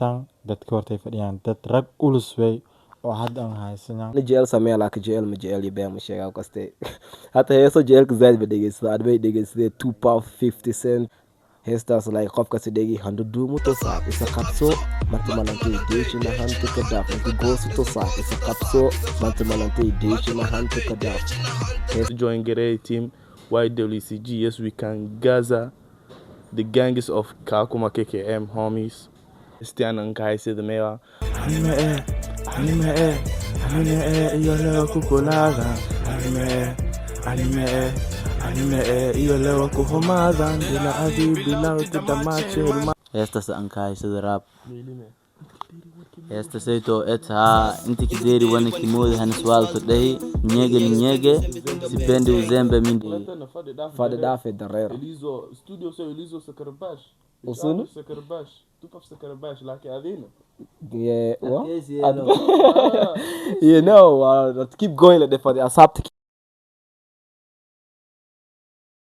tan dadka hortay fadhiyaan dad rag ulus way oo hadda aan haysanaa jeel samee laakiin jeel ma jeel iyo been ma sheegaa kaste hata heeso jeelka zaid ba dhegeysta adbay dhegeystay 2 pound 50 cent heestaas like qofka si dhegi hando duumo to saaq isa qabso marka malantay deeshina hanta ka daaf inta goosu to saaq isa qabso marka malantay deeshina hanta ka daaf join Gere team YWCG yes we can Gaza the gangs of Kakuma KKM homies Stian and Kai said the mayor anime iyo leo kukulaga anime iyo leo kuhumadan bila adi bila utamache heestaas aan ka haysada rap heesta sayto eta inti kideri wana kimoodi haniswal to dhahi nyege sipendi uzembe mindi fade dafe darero Elizo studio so Elizo Sakarbash Usunu? Sakarbash tupaf Sakarbash laki adina yeah what Yes, you know keep going like that for the asap